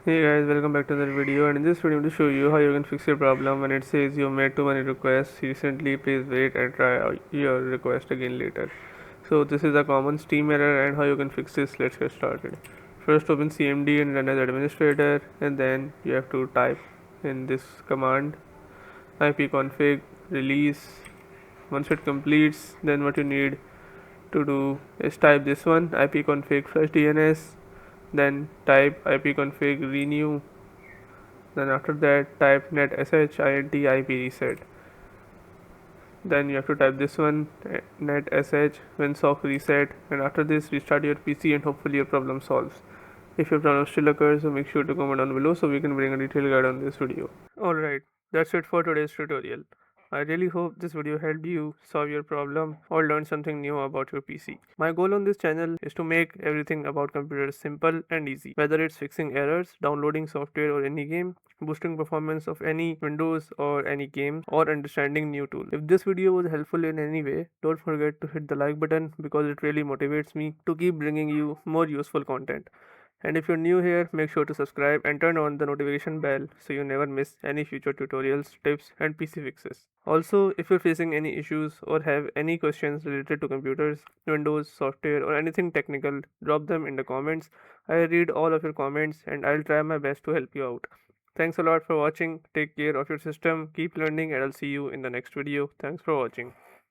Hey guys, welcome back to another video, and in this video I'm going to show you how you can fix your problem when it says you made too many requests recently. Please wait and try your request again later. So this is a common Steam error, and how you can fix this. Let's get started. First open CMD and run as administrator, and then you have to type in this command ipconfig release. Once it completes, then what you need to do is type this one ipconfig flush DNS, then type ipconfig renew. Then after that type net sh int ip reset. Then you have to type this one net sh winsock reset, and after this restart your PC and hopefully your problem solves. If your problem still occurs, so make sure to comment down below so we can bring a detailed guide on this video. Alright, that's it for today's tutorial. I really hope this video helped you solve your problem or learn something new about your PC. My goal on this channel is to make everything about computers simple and easy, whether it's fixing errors, downloading software or any game, boosting performance of any Windows or any game, or understanding new tool. If this video was helpful in any way, don't forget to hit the like button because it really motivates me to keep bringing you more useful content. And if you're new here, make sure to subscribe and turn on the notification bell so you never miss any future tutorials, tips, and PC fixes. Also, if you're facing any issues or have any questions related to computers, Windows, software, or anything technical, drop them in the comments. I read all of your comments and I'll try my best to help you out. Thanks a lot for watching. Take care of your system, keep learning, and I'll see you in the next video. Thanks for watching.